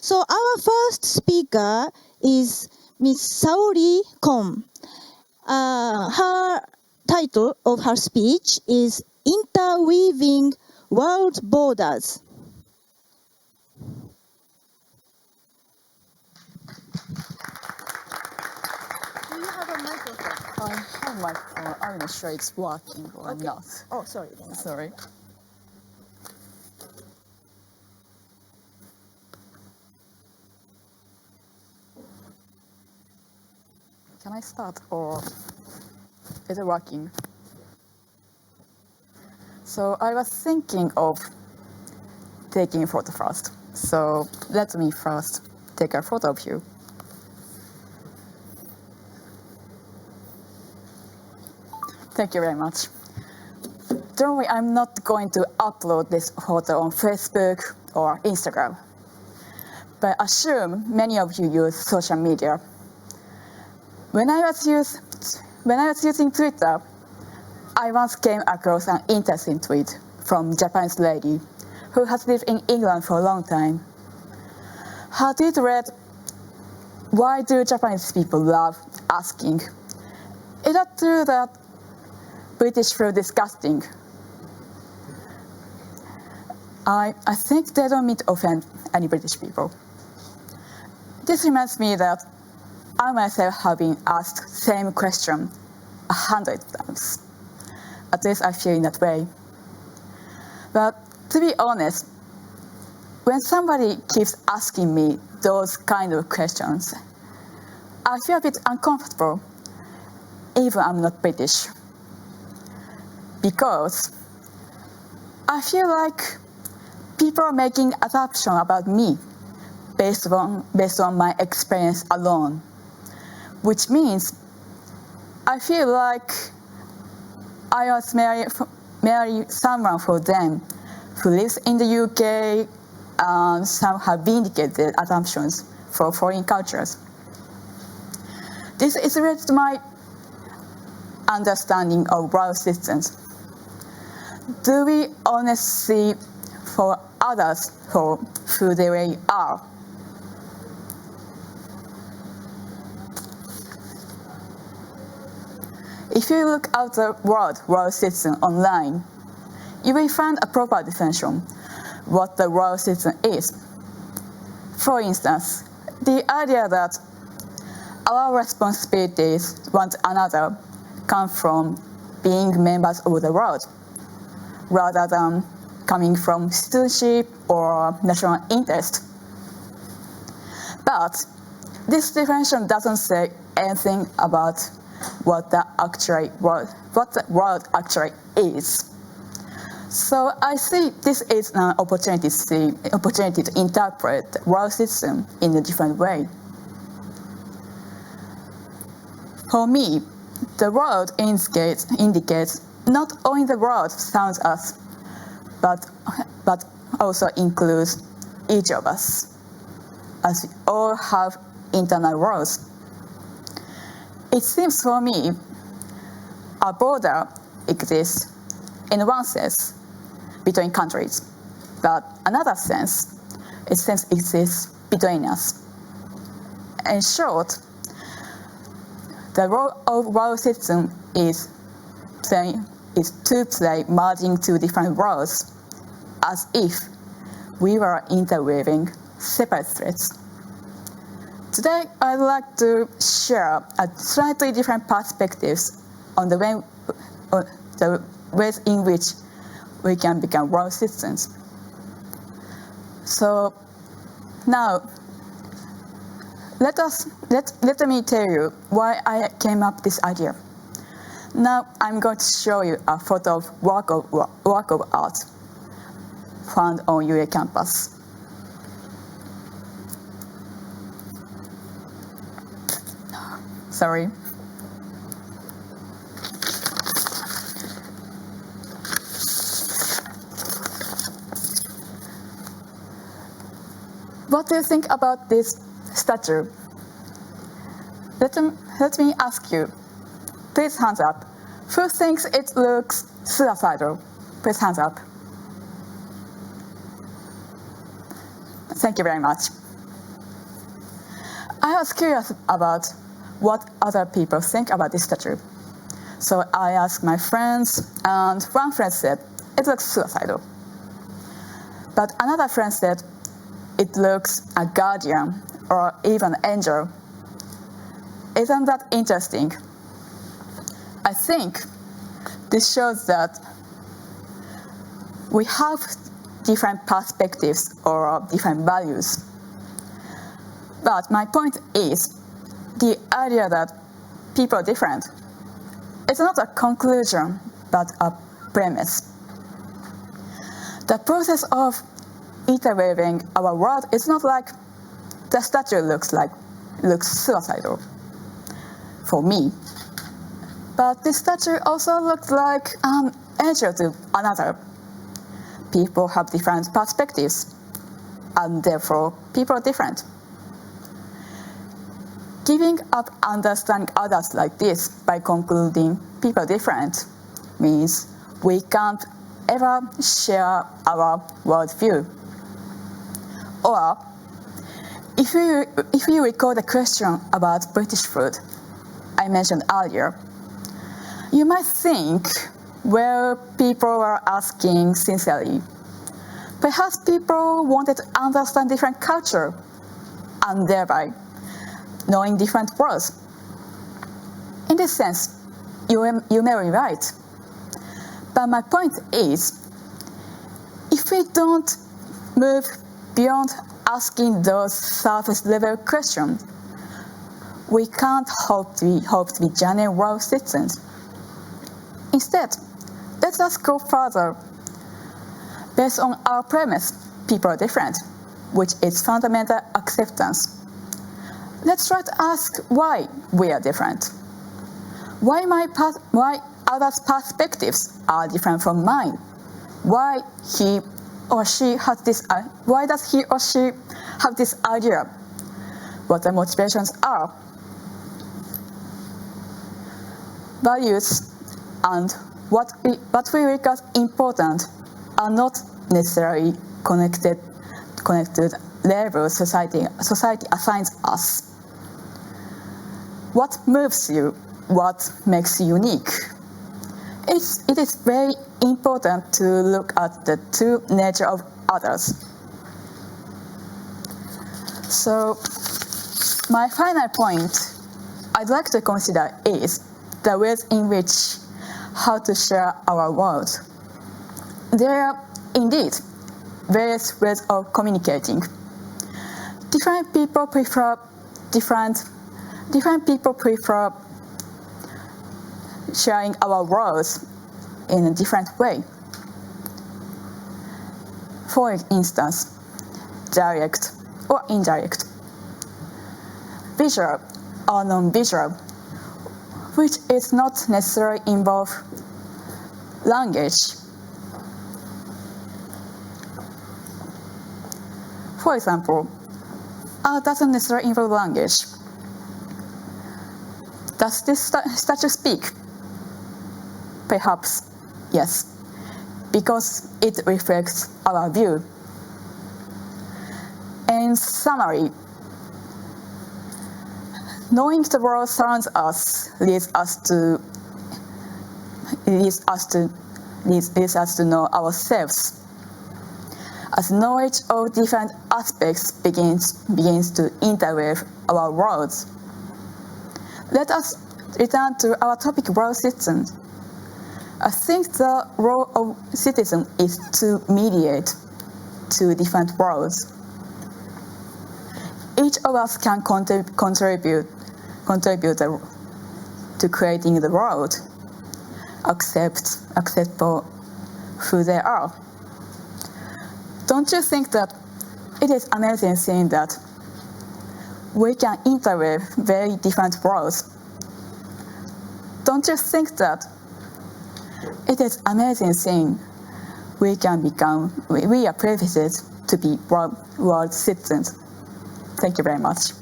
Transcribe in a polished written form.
So our first speaker is Miss Saori Kon. Her title of her speech is Interweaving World Borders. Do you have a microphone? I have a microphone. I'm not sure it's working or not. Oh, sorry. Sorry. Can I start or is it working? So I was thinking of taking a photo first. So let me first take a photo of you. Thank you very much. Don't worry, I'm not going to upload this photo on Facebook or Instagram. But I assume many of you use social media. When I was using Twitter, I once came across an interesting tweet from a Japanese lady who has lived in England for a long time. Her tweet read, "Why do Japanese people love asking? Is it true that British feel disgusting?" I think they don't mean to offend any British people. This reminds me that I myself have been asked the same question 100 times. At least I feel in that way. But to be honest, when somebody keeps asking me those kind of questions, I feel a bit uncomfortable, even I'm not British. Because I feel like people are making assumptions about me based on my experience alone, which means I feel like I was marry someone for them who lives in the UK, and some have vindicated assumptions for foreign cultures. This is related to my understanding of world systems. Do we honestly see for others for who they really are? If you look at the world system online, you will find a proper definition what the world system is. For instance, the idea that our responsibilities one to another come from being members of the world, rather than coming from citizenship or national interest. But this definition doesn't say anything about what the world actually is. So I see this is an opportunity to interpret the world system in a different way. For me, the world indicates not only the world surrounds us, but also includes each of us, as we all have internal worlds. It seems for me a border exists in one sense between countries, but another sense exists between us. In short, the role of world system is to play merging two different worlds, as if we were interweaving separate threads. Today, I'd like to share a slightly different perspectives on the ways in which we can become world citizens. So now, let me tell you why I came up with this idea. Now I'm going to show you a photo of work of art found on UA campus. Sorry. What do you think about this statue? Let me ask you. Please hands up. Who thinks it looks suicidal? Please hands up. Thank you very much. I was curious about what other people think about this statue. So I asked my friends, and one friend said, it looks suicidal. But another friend said, it looks a guardian or even angel. Isn't that interesting? I think this shows that we have different perspectives or different values. But my point is, the idea that people are different is not a conclusion, but a premise. The process of interweaving our world is not like the statue looks suicidal for me. But this statue also looks like an angel to another. People have different perspectives, and therefore people are different. Giving up understanding others like this by concluding people are different means we can't ever share our worldview. Or, if you recall the question about British food I mentioned earlier, you might think, well, people were asking sincerely. Perhaps people wanted to understand different culture and thereby knowing different worlds. In this sense, you may be right. But my point is, if we don't move beyond asking those surface level questions, we can't hope to be genuine world citizens. Instead, let us go further. Based on our premise, people are different, which is fundamental acceptance. Let's try to ask why we are different. Why others' perspectives are different from mine? Why does he or she have this idea? What the motivations are? Values and what we regard important are not necessarily connected labels society assigns us. What moves you? What makes you unique? It is very important to look at the true nature of others. So, my final point I'd like to consider is the ways in which how to share our world. There are indeed various ways of communicating. Different people prefer sharing our worlds in a different way. For instance, direct or indirect, visual or non-visual, which is not necessarily involve language. For example, art doesn't necessarily involve language. Does this statue speak? Perhaps, yes, because it reflects our view. In summary, knowing the world surrounds us leads us to know ourselves. As knowledge of different aspects begins to interweave our worlds. Let us return to our topic, world citizens. I think the role of citizen is to mediate two different worlds. Each of us can contribute to creating the world, accept for who they are. Don't you think that it is amazing seeing that we can interweave very different worlds? Don't you think that it is amazing seeing we are privileged to be world citizens? Thank you very much.